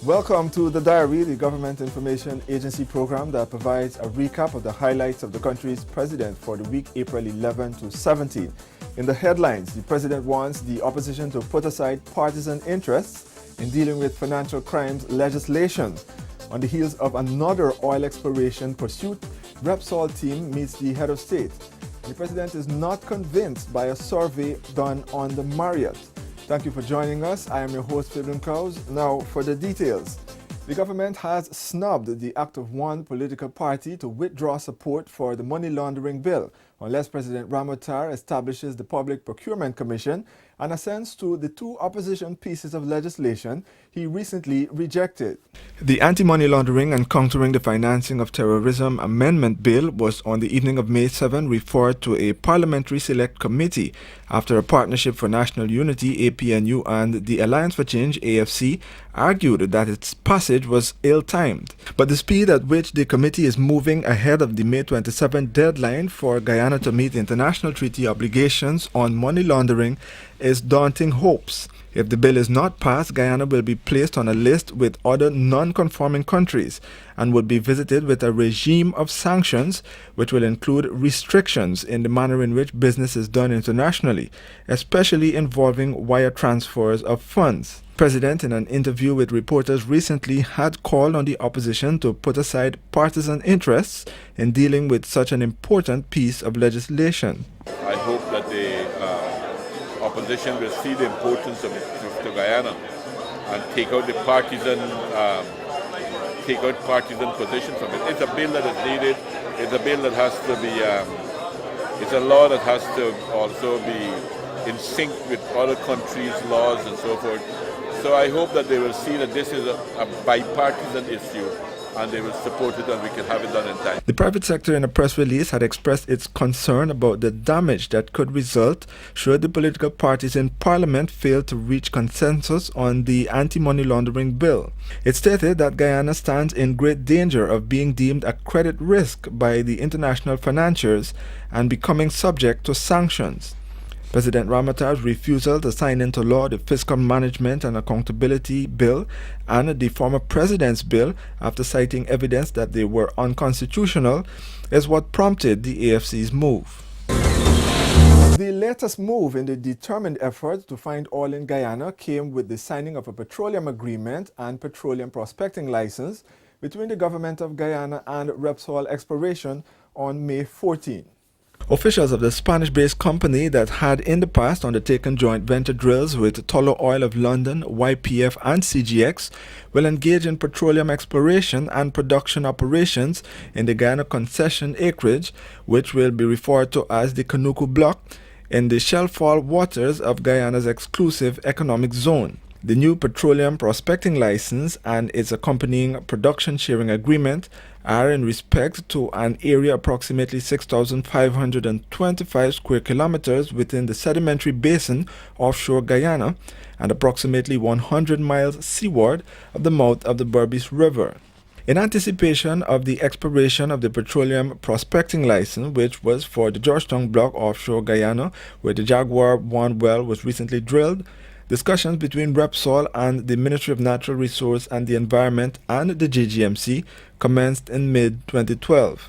Welcome to The Diary, the Government Information Agency program that provides a recap of the highlights of the country's president for the week April 11 to 17. In the headlines, the president wants the opposition to put aside partisan interests in dealing with financial crimes legislation. On the heels of another oil exploration pursuit, Repsol team meets the head of state. The president is not convinced by a survey done on the Marriott. Thank you for joining us. I am your host, Fabian Kraus. Now for the details. The government has snubbed the act of one political party to withdraw support for the money laundering bill unless President Ramotar establishes the Public Procurement Commission and assents to the two opposition pieces of legislation he recently rejected. The Anti-Money Laundering and Countering the Financing of Terrorism Amendment Bill was on the evening of May 7 referred to a Parliamentary Select Committee after a Partnership for National Unity APNU and the Alliance for Change AFC argued that its passage was ill-timed. But the speed at which the committee is moving ahead of the May 27 deadline for Guyana to meet international treaty obligations on money laundering is daunting hopes. If the bill is not passed, Guyana will be placed on a list with other non-conforming countries and would be visited with a regime of sanctions which will include restrictions in the manner in which business is done internationally, especially involving wire transfers of funds. The President, in an interview with reporters recently, had called on the opposition to put aside partisan interests in dealing with such an important piece of legislation. I hope that the opposition will see the importance of to Guyana and take out partisan position from it. It's a bill that is needed. It's a bill that has to be. It's a law that has to also be in sync with other countries' laws and so forth. So I hope that they will see that this is a bipartisan issue and they will support it and we can have it done in time. The private sector in a press release had expressed its concern about the damage that could result should the political parties in Parliament fail to reach consensus on the anti-money laundering bill. It stated that Guyana stands in great danger of being deemed a credit risk by the international financiers and becoming subject to sanctions. President Ramotar's refusal to sign into law the Fiscal Management and Accountability Bill and the former President's bill after citing evidence that they were unconstitutional is what prompted the AFC's move. The latest move in the determined effort to find oil in Guyana came with the signing of a petroleum agreement and petroleum prospecting license between the government of Guyana and Repsol Exploration on May 14. Officials of the Spanish-based company that had in the past undertaken joint venture drills with Tullow Oil of London, YPF and CGX will engage in petroleum exploration and production operations in the Guyana concession acreage, which will be referred to as the Kanuku Block, in the Shelfall waters of Guyana's exclusive economic zone. The new petroleum prospecting license and its accompanying production sharing agreement are in respect to an area approximately 6,525 square kilometers within the sedimentary basin offshore Guyana and approximately 100 miles seaward of the mouth of the Berbice River. In anticipation of the expiration of the petroleum prospecting license, which was for the Georgetown Block offshore Guyana, where the Jaguar 1 well was recently drilled, discussions between Repsol and the Ministry of Natural Resources and the Environment and the JGMC commenced in mid-2012.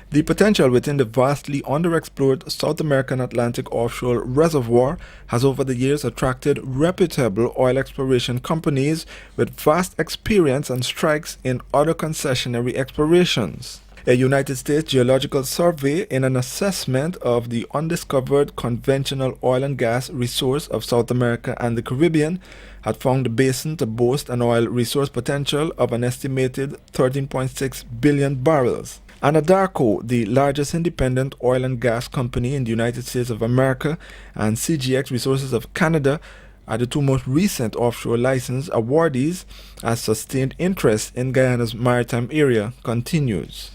The potential within the vastly underexplored South American Atlantic offshore reservoir has over the years attracted reputable oil exploration companies with vast experience and strikes in other concessionary explorations. A United States Geological Survey, in an assessment of the undiscovered conventional oil and gas resource of South America and the Caribbean, had found the basin to boast an oil resource potential of an estimated 13.6 billion barrels. Anadarko, the largest independent oil and gas company in the United States of America, and CGX Resources of Canada are the two most recent offshore license awardees, as sustained interest in Guyana's maritime area continues.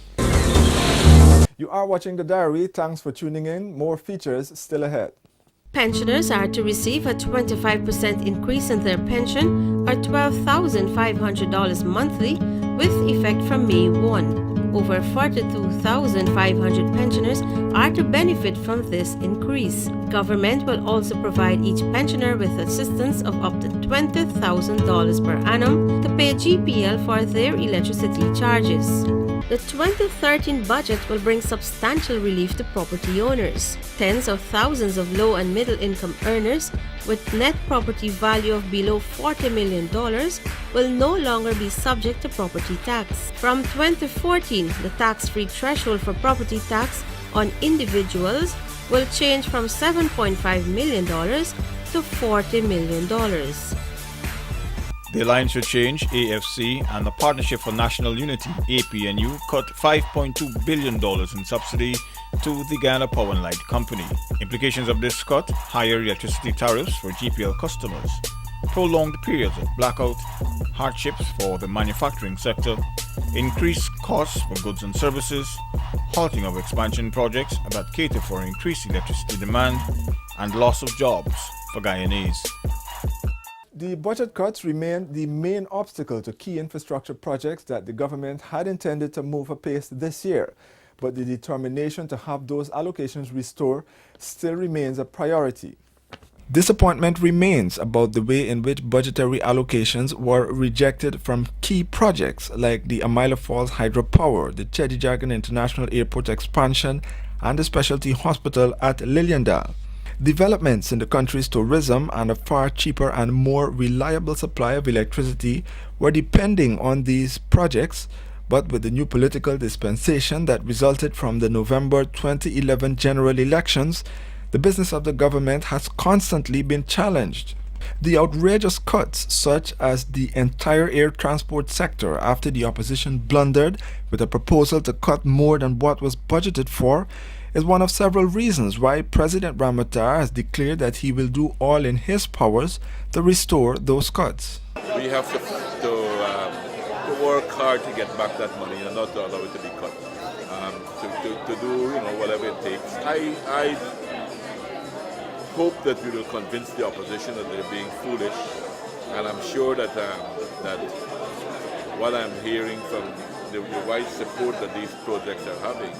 You are watching The Diary. Thanks for tuning in. More features still ahead. Pensioners are to receive a 25% increase in their pension, or $12,500 monthly, with effect from May 1. Over 42,500 pensioners are to benefit from this increase. Government will also provide each pensioner with assistance of up to $20,000 per annum to pay GPL for their electricity charges. The 2013 budget will bring substantial relief to property owners. Tens of thousands of low and middle income earners with net property value of below $40 million will no longer be subject to property tax. From 2014, the tax-free threshold for property tax on individuals will change from $7.5 million to $40 million. The Alliance for Change, AFC, and the Partnership for National Unity, APNU, cut $5.2 billion in subsidy to the Guyana Power and Light Company. Implications of this cut: higher electricity tariffs for GPL customers, prolonged periods of blackout, hardships for the manufacturing sector, increased costs for goods and services, halting of expansion projects that cater for increased electricity demand, and loss of jobs for Guyanese. The budget cuts remain the main obstacle to key infrastructure projects that the government had intended to move apace this year, but the determination to have those allocations restored still remains a priority. Disappointment remains about the way in which budgetary allocations were rejected from key projects like the Amila Falls Hydropower, the Chedijagan International Airport expansion, and the specialty hospital at Liliandale. Developments in the country's tourism and a far cheaper and more reliable supply of electricity were depending on these projects, but with the new political dispensation that resulted from the November 2011 general elections, the business of the government has constantly been challenged. The outrageous cuts, such as the entire air transport sector after the opposition blundered with a proposal to cut more than what was budgeted for, is one of several reasons why President Ramotar has declared that he will do all in his powers to restore those cuts. We have to work hard to get back that money and not to allow it to be cut. To do whatever it takes. I hope that we will convince the opposition that they're being foolish, and I'm sure that what I'm hearing from the wide support that these projects are having,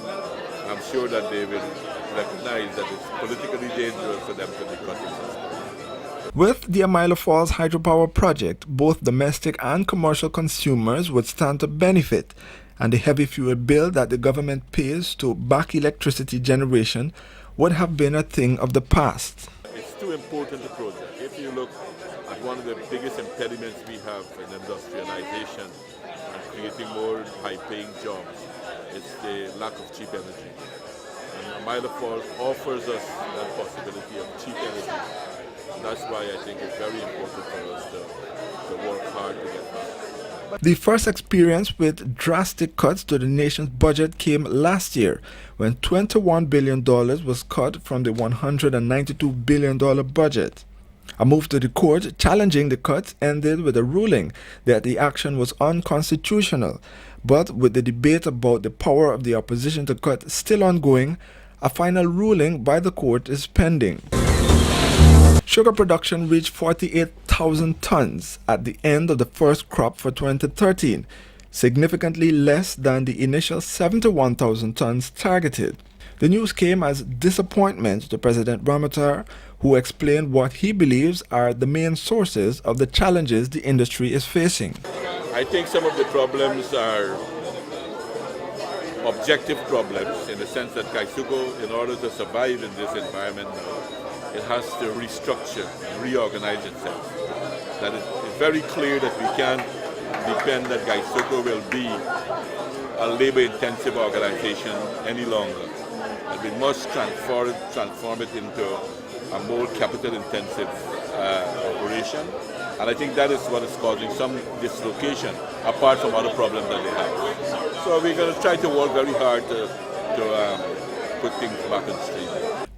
I'm sure that they will recognize that it's politically dangerous for them to be cutting. With the Amila Falls Hydropower project, both domestic and commercial consumers would stand to benefit, and the heavy fuel bill that the government pays to back electricity generation would have been a thing of the past. It's too important a project. If you look at one of the biggest impediments we have in industrialization and creating more high-paying jobs, it's the lack of cheap energy. And Amila Falls offers us that possibility of cheap energy. And that's why I think it's very important for us to work hard to get that. The first experience with drastic cuts to the nation's budget came last year, when $21 billion was cut from the $192 billion budget. A move to the court challenging the cuts ended with a ruling that the action was unconstitutional. But with the debate about the power of the opposition to cut still ongoing, a final ruling by the court is pending. Sugar production reached 48,000 tons at the end of the first crop for 2013, significantly less than the initial 71,000 tons targeted. The news came as disappointment to President Ramotar, who explained what he believes are the main sources of the challenges the industry is facing. I think some of the problems are objective problems, in the sense that Gaisuco, in order to survive in this environment now, it has to restructure, reorganize itself. That it's very clear that we can't depend that Gaisuco will be a labor-intensive organization any longer. And we must transform it into a more capital-intensive operation. And I think that is what is causing some dislocation, apart from other problems that they have. So we're going to try to work very hard to put things back on stream.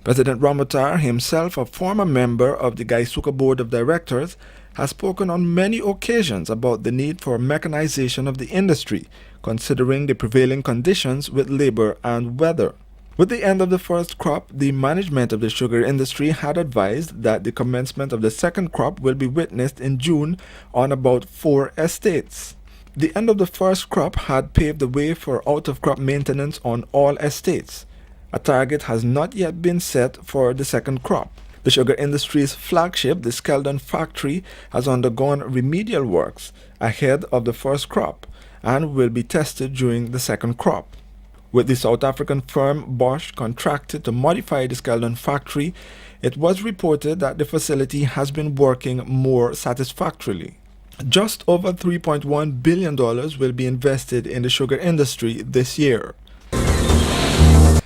President Ramotar, himself a former member of the Gaisuco Board of Directors, has spoken on many occasions about the need for mechanization of the industry, considering the prevailing conditions with labor and weather. With the end of the first crop, the management of the sugar industry had advised that the commencement of the second crop will be witnessed in June on about 4 estates. The end of the first crop had paved the way for out-of-crop maintenance on all estates. A target has not yet been set for the second crop. The sugar industry's flagship, the Skeldon factory, has undergone remedial works ahead of the first crop and will be tested during the second crop. With the South African firm Bosch contracted to modify the Skeldon factory, it was reported that the facility has been working more satisfactorily. Just over $3.1 billion will be invested in the sugar industry this year.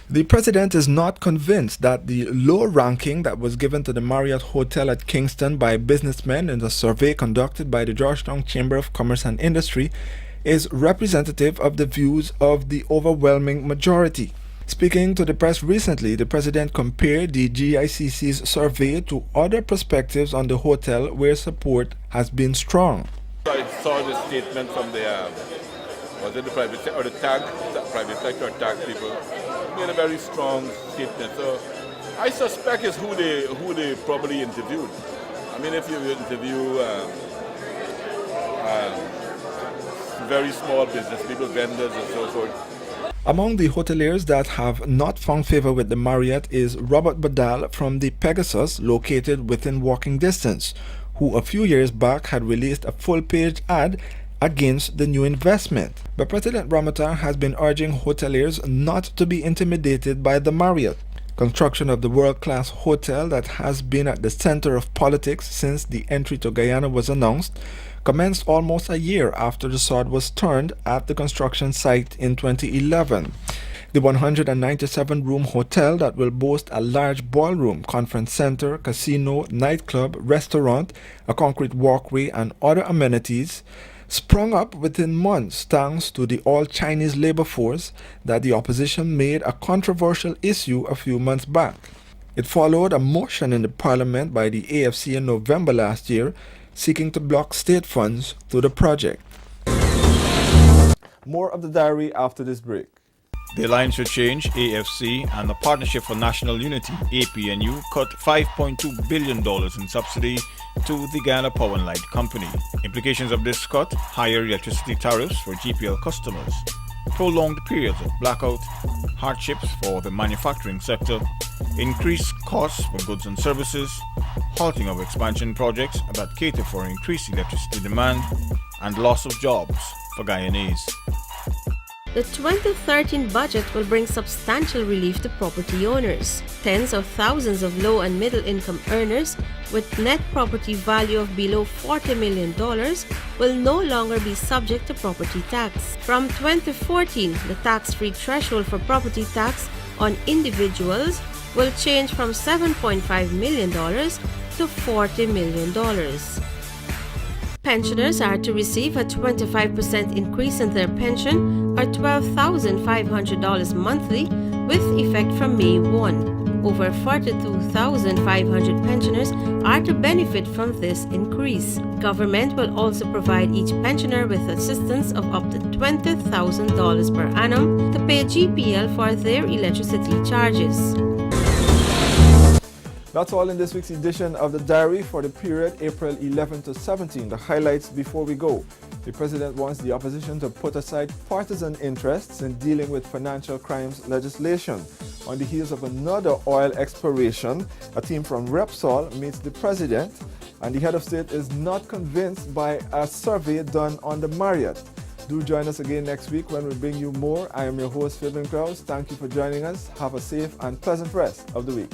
The president is not convinced that the low ranking that was given to the Marriott Hotel at Kingston by businessmen in a survey conducted by the Georgetown Chamber of Commerce and Industry is representative of the views of the overwhelming majority. Speaking to the press recently, the president compared the GICC's survey to other perspectives on the hotel where support has been strong. I saw the statement from the private sector, or the private sector tag people, made a very strong statement. So I suspect it's who they probably interviewed. I mean, if you interview very small business people, vendors and so forth. Among the hoteliers that have not found favor with the Marriott is Robert Badal from the Pegasus, located within walking distance, who a few years back had released a full-page ad against the new investment. But President Ramata has been urging hoteliers not to be intimidated by the Marriott. Construction of the world-class hotel that has been at the center of politics since the entry to Guyana was announced commenced almost a year after the sword was turned at the construction site in 2011. The 197-room hotel that will boast a large ballroom, conference center, casino, nightclub, restaurant, a concrete walkway and other amenities sprung up within months thanks to the all-Chinese labor force that the opposition made a controversial issue a few months back. It followed a motion in the parliament by the AFC in November last year seeking to block state funds to the project. More of the diary after this break. The Alliance for Change, AFC, and the Partnership for National Unity, APNU, cut $5.2 billion in subsidy to the Guyana Power and Light Company. Implications of this cut: higher electricity tariffs for GPL customers, prolonged periods of blackout, hardships for the manufacturing sector, increased costs for goods and services, halting of expansion projects that cater for increased electricity demand, and loss of jobs for Guyanese. The 2013 budget will bring substantial relief to property owners. Tens of thousands of low and middle income earners with net property value of below $40 million will no longer be subject to property tax. From 2014, the tax-free threshold for property tax on individuals will change from $7.5 million to $40 million. Pensioners are to receive a 25% increase in their pension, or $12,500 monthly, with effect from May 1. Over 42,500 pensioners are to benefit from this increase. Government will also provide each pensioner with assistance of up to $20,000 per annum to pay GPL for their electricity charges. That's all in this week's edition of the Diary for the period April 11 to 17. The highlights before we go. The president wants the opposition to put aside partisan interests in dealing with financial crimes legislation. On the heels of another oil exploration, a team from Repsol meets the president, and the head of state is not convinced by a survey done on the Marriott. Do join us again next week when we bring you more. I am your host, Philbin Krause. Thank you for joining us. Have a safe and pleasant rest of the week.